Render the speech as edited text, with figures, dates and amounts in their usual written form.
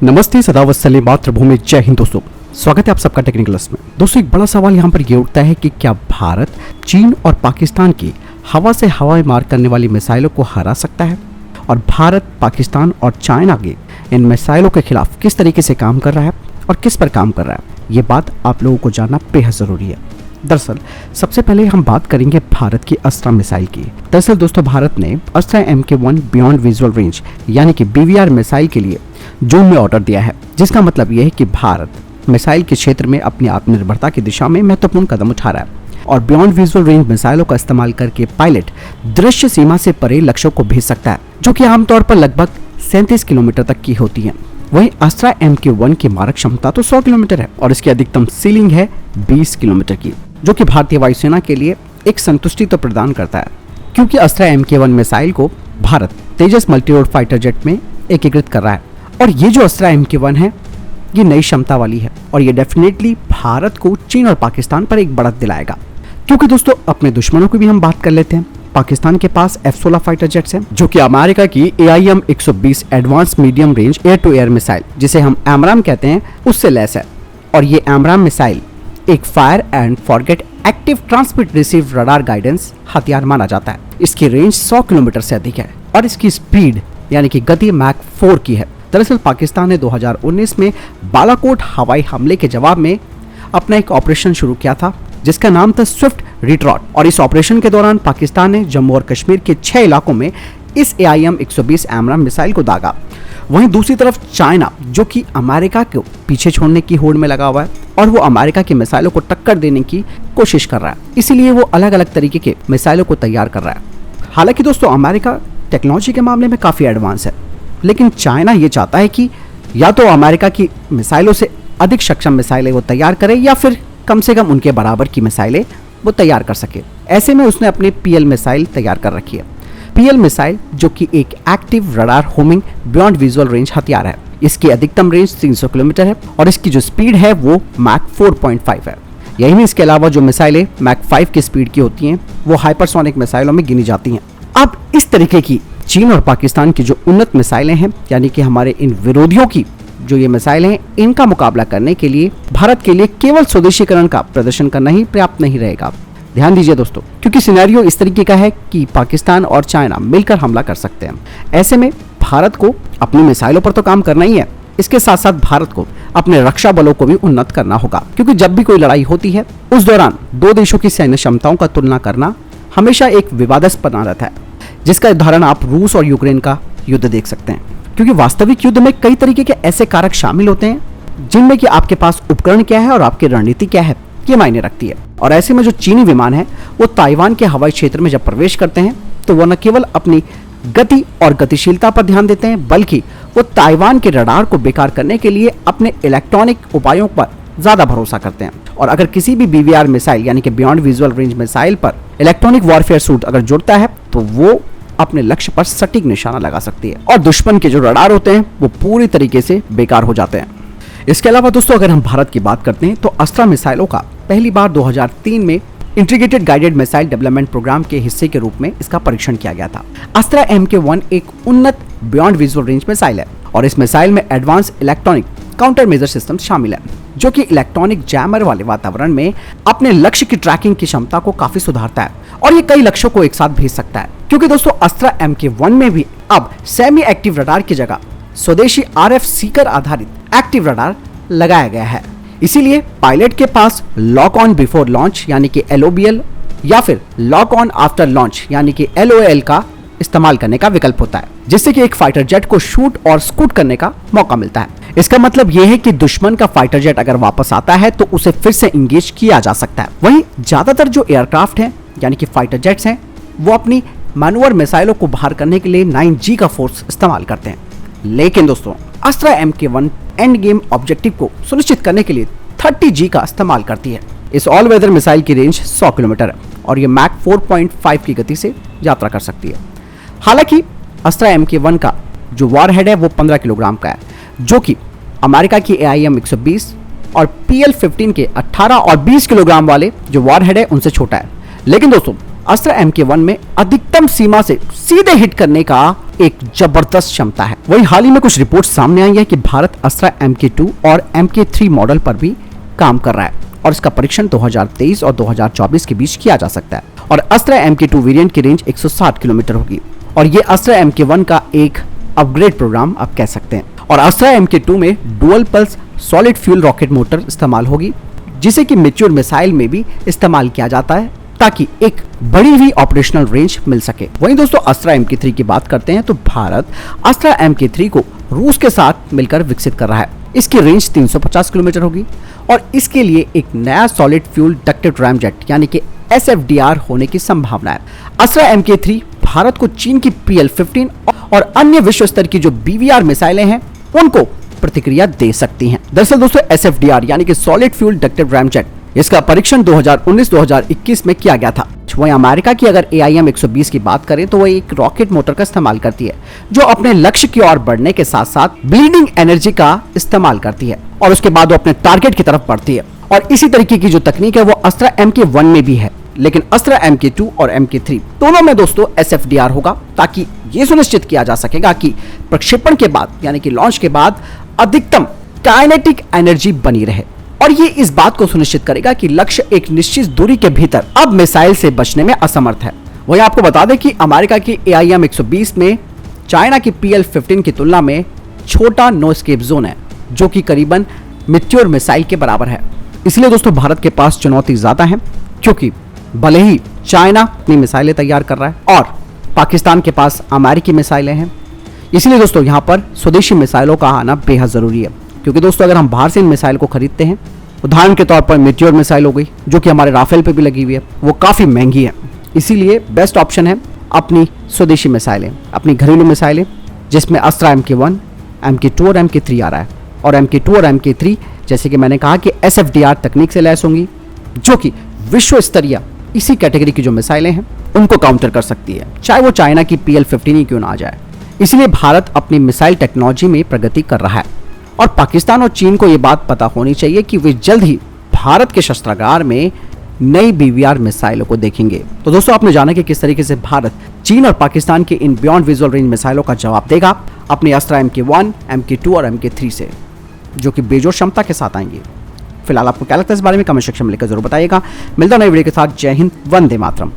नमस्ते, सदावत्सल्य मातृभूमि, जय हिंद। दोस्तों स्वागत है आप सबका टेक्निकल क्लास में। दोस्तों एक बड़ा सवाल यहाँ पर ये उठता है कि क्या भारत चीन और पाकिस्तान की हवा से हवाई मार करने वाली मिसाइलों को हरा सकता है, और भारत, पाकिस्तान और चाइना के इन मिसाइलों के खिलाफ किस तरीके से काम कर रहा है और किस पर काम कर रहा है, ये बात आप लोगों को जानना बेहद ज़रूरी है। दरअसल सबसे पहले हम बात करेंगे भारत की अस्त्रा मिसाइल की। दरअसल दोस्तों भारत ने अस्त्रा MK1 बियॉन्ड विजुअल रेंज यानी कि BVR मिसाइल के लिए जून में ऑर्डर दिया है, जिसका मतलब यह है कि भारत मिसाइल के क्षेत्र में अपनी आत्मनिर्भरता की दिशा में महत्वपूर्ण कदम उठा रहा है और बियॉन्ड विजुअल रेंज मिसाइलों का इस्तेमाल करके पायलट दृश्य सीमा से परे लक्ष्यों को भेज सकता है, जो कि आमतौर पर लगभग 37 किलोमीटर तक की होती है। वहीं अस्त्रा MK1 की मारक क्षमता तो 100 किलोमीटर है और इसकी अधिकतम सीलिंग है 20 किलोमीटर की, जो कि भारतीय वायुसेना के लिए एक संतुष्टि तो प्रदान करता है, क्योंकि अस्त्रा MK1 मिसाइल को भारत तेजस मल्टीरोड फाइटर जेट में एकीकृत कर रहा है। और ये जो अस्त्रा MK1 है ये नई क्षमता वाली है और ये डेफिनेटली भारत को चीन और पाकिस्तान पर एक बढ़त दिलाएगा। क्योंकि दोस्तों अपने दुश्मनों की भी हम बात कर लेते हैं। पाकिस्तान के पास F-16 फाइटर जेट्स हैं, जो कि अमेरिका की AIM-120 advance medium range air to air missile, जिसे हम AMRAAM कहते हैं, उससे लैस है। और ये AMRAAM मिसाइल एक fire and forget active transmit receive radar guidance हथियार माना जाता है। इसकी रेंज 100 किलोमीटर से अधिक है और इसकी स्पीड यानी कि गति मैक 4 की है। दरअसल पाकिस्तान ने 2019 में बालाकोट हवाई हमले के जवाब में अपना एक ऑपरेशन शुरू किया था, जिसका नाम था स्विफ्ट रिट्रॉट। और इस ऑपरेशन के दौरान पाकिस्तान ने जम्मू और कश्मीर के 6 इलाकों में इस AIM-120 AMRAAM मिसाइल को दागा। वहीं दूसरी तरफ चाइना, जो कि अमेरिका को पीछे छोड़ने की होड़ में लगा हुआ है और वो अमेरिका की मिसाइलों को टक्कर देने की कोशिश कर रहा है, इसीलिए वो अलग अलग तरीके के मिसाइलों को तैयार कर रहा है। हालांकि दोस्तों अमेरिका टेक्नोलॉजी के मामले में काफ़ी एडवांस है, लेकिन चाइना ये चाहता है कि या तो अमेरिका की मिसाइलों से अधिक सक्षम मिसाइलें वो तैयार करे या फिर कम से कम उनके बराबर की मिसाइलें वो तैयार कर सके। ऐसे में उसने अपनी PL मिसाइल तैयार कर रखी है। PL मिसाइल जो कि एक active radar homing beyond visual range हथियार है। इसकी अधिकतम रेंज 300 किलोमीटर है और इसकी जो स्पीड है वो मैक 4.5 है। यही नहीं, इसके अलावा जो मिसाइलें मैक 5 की स्पीड की होती हैं वो हाइपरसोनिक मिसाइलों में गिनी जाती हैं। अब इस तरीके की चीन और पाकिस्तान की जो उन्नत मिसाइलें हैं, यानी कि हमारे इन विरोधियों की जो ये मिसाइलें हैं, इनका मुकाबला करने के लिए भारत के लिए केवल स्वदेशीकरण का प्रदर्शन करना ही पर्याप्त नहीं रहेगा। ध्यान दीजिए दोस्तों, क्योंकि सिनेरियो इस तरीके का है कि पाकिस्तान और चाइना मिलकर हमला कर सकते हैं। ऐसे में भारत को अपनी मिसाइलों पर तो काम करना ही है, इसके साथ साथ भारत को अपने रक्षा बलों को भी उन्नत करना होगा, क्योंकि जब भी कोई लड़ाई होती है उस दौरान दो देशों की सैन्य क्षमताओं का तुलना करना हमेशा एक विवादास्पद बना रहता है, जिसका उदाहरण आप रूस और यूक्रेन का युद्ध देख सकते हैं। क्योंकि वास्तविक युद्ध में कई तरीके के ऐसे कारक शामिल होते हैं जिनमें कि आपके पास उपकरण क्या है और आपकी रणनीति क्या है, ये मायने रखती है। और ऐसे में जो चीनी विमान है वो ताइवान के हवाई क्षेत्र में जब प्रवेश करते हैं तो वो न केवल अपनी गति और गतिशीलता पर ध्यान देते हैं, बल्कि वो ताइवान के रडार को बेकार करने के लिए अपने इलेक्ट्रॉनिक उपायों पर ज्यादा भरोसा करते हैं। और अगर किसी भी BVR मिसाइल यानी कि बियॉन्ड विजुअल रेंज मिसाइल पर इलेक्ट्रॉनिक वॉरफेयर सूट अगर जुड़ता है तो वो अपने लक्ष्य पर सटीक निशाना लगा सकती है और दुश्मन के जो रडार होते हैं वो पूरी तरीके से बेकार हो जाते हैं। इसके अलावा दोस्तों अगर हम भारत की बात करते हैं तो अस्त्रा मिसाइलों का पहली बार 2003 में integrated guided missile development programme के हिस्से के रूप में इसका परीक्षण किया गया था। अस्त्रा MK1 एक उन्नत बियॉन्ड विजुअल रेंज मिसाइल है और इस मिसाइल में advance electronic counter measure system शामिल है, जो कि इलेक्ट्रॉनिक जैमर वाले वातावरण में अपने लक्ष्य की ट्रैकिंग की क्षमता को काफी सुधारता है और ये कई लक्ष्यों को एक साथ भेज सकता है। क्योंकि दोस्तों अस्त्रा MK1 में भी अब सेमी एक्टिव रडार की जगह स्वदेशी RF सीकर आधारित एक्टिव रडार लगाया गया है। इसीलिए पायलट के पास लॉक ऑन बिफोर लॉन्च यानी कि LOBL या फिर लॉक ऑन आफ्टर लॉन्च यानी कि LOL का इस्तेमाल करने का विकल्प होता है, जिससे कि एक फाइटर जेट को शूट और स्कूट करने का मौका मिलता है। इसका मतलब यह है कि दुश्मन का फाइटर जेट अगर वापस आता है तो उसे फिर से इंगेज किया जा सकता है। वहीं ज्यादातर जो एयरक्राफ्ट हैं यानी कि फाइटर जेट्स हैं वो अपनी मैनुअर मिसाइलों को बाहर करने के लिए 9G का फोर्स इस्तेमाल करते हैं, लेकिन दोस्तों अस्त्रा MK1 एंड गेम ऑब्जेक्टिव को सुनिश्चित करने के लिए 30G का इस्तेमाल करती है। इस ऑल वेदर मिसाइल की रेंज 100 किलोमीटर है और ये मैक 4.5 की गति से यात्रा कर सकती है। हालांकि अस्त्रा MK1 का जो वॉरहेड है वो 15 किलोग्राम का है, जो कि अमेरिका की AIM-120 और PL-15 के 18 और 20 किलोग्राम वाले जो वॉरहेड है उनसे छोटा है। लेकिन दोस्तों अस्त्र MK1 में अधिकतम सीमा से सीधे हिट करने का एक जबरदस्त क्षमता है। वहीं हाल ही में कुछ रिपोर्ट सामने आई है कि भारत अस्त्र MK2 और MK3 मॉडल पर भी काम कर रहा है और इसका परीक्षण 2023 और 2024 के बीच किया जा सकता है। और अस्त्र MK2 वेरिएंट की रेंज 160 किलोमीटर होगी और ये अस्त्र MK1 का एक अपग्रेड प्रोग्राम आप कह सकते हैं। और अस्त्र MK2 में dual pulse solid fuel rocket motor इस्तेमाल होगी, जिसे कि मैच्योर मिसाइल में भी इस्तेमाल किया जाता है ताकि एक बड़ी हुई ऑपरेशनल रेंज मिल सके। वहीं दोस्तों अस्त्र MK3 की बात करते हैं तो भारत अस्त्र MK3 को रूस के साथ मिलकर विकसित कर रहा है। इसकी रेंज 350 किलोमीटर होगी और इसके लिए एक नया सॉलिड फ्यूल डक्टेड रैमजेट यानी कि SFDR होने की संभावना है। अस्त्र MK3 भारत को चीन की PL-15 और अन्य विश्व स्तर की जो BVR मिसाइलें हैं उनको प्रतिक्रिया दे सकती हैं। दरअसल दोस्तों SFDR यानी कि सॉलिड फ्यूल डक्टेड रैमजेट, इसका परीक्षण 2019-2021 में किया गया था। वहीं अमेरिका की अगर AIM-120 की बात करें तो वह एक रॉकेट मोटर का इस्तेमाल करती है जो अपने लक्ष्य की ओर बढ़ने के साथ साथ ब्लीडिंग एनर्जी का इस्तेमाल करती है और उसके बाद वो अपने टारगेट की तरफ बढ़ती है। और इसी तरीके की जो तकनीक है वो अस्त्र MK1 में भी है, लेकिन अस्त्र MK2 और MK3 दोनों में दोस्तों SFDR होगा ताकि ये सुनिश्चित किया जा सकेगा कि प्रक्षेपण के बाद यानी कि लॉन्च के बाद अधिकतम काइनेटिक एनर्जी बनी रहे और ये इस बात को सुनिश्चित करेगा कि लक्ष्य एक निश्चित दूरी के भीतर अब मिसाइल से बचने में असमर्थ है। वहीं आपको बता दें कि अमेरिका की AIM-120 में चाइना की PL-15 की तुलना में छोटा नो एस्केप जोन है जो कि करीबन मैच्योर मिसाइल के बराबर है। इसलिए दोस्तों भारत के पास चुनौती ज्यादा है क्योंकि भले ही चाइना अपनी मिसाइलें तैयार कर रहा है और पाकिस्तान के पास अमेरिकी मिसाइलें हैं, इसलिए दोस्तों यहाँ पर स्वदेशी मिसाइलों का आना बेहद जरूरी है। क्योंकि दोस्तों अगर हम बाहर से इन मिसाइल को खरीदते हैं, उदाहरण के तौर पर मेट्योर मिसाइल हो गई जो कि हमारे राफेल पे भी लगी हुई है, वो काफ़ी महंगी है। इसीलिए बेस्ट ऑप्शन है अपनी स्वदेशी मिसाइलें, अपनी घरेलू मिसाइलें जिसमें अस्त्र MK1, MK2 और MK3 आ रहा है। और MK2 और MK3 जैसे कि मैंने कहा कि SFDR तकनीक से लैस होंगी जो कि विश्व स्तरीय इसी कैटेगरी की जो मिसाइलें हैं उनको काउंटर कर सकती है, चाहे वो चाइना की PL-15 ही क्यों ना आ जाए। इसलिए भारत अपनी मिसाइल टेक्नोलॉजी में प्रगति कर रहा है और पाकिस्तान और चीन को ये बात पता होनी चाहिए कि वे जल्द ही भारत के शस्त्रागार में नई BVR मिसाइलों को देखेंगे। तो दोस्तों आपने जाना कि किस तरीके से भारत चीन और पाकिस्तान के इन बियॉन्ड विजुअल रेंज मिसाइलों का जवाब देगा अपने अस्त्र MK1, MK2 और MK3 से, जो कि बेजोड़ क्षमता के साथ आएंगे। फिलहाल आपको क्या लगता है इस बारे में कमेंट सेक्शन में लिखकर जरूर बताइएगा। मिलता है नई वीडियो के साथ। जय हिंद, वंदे मातरम।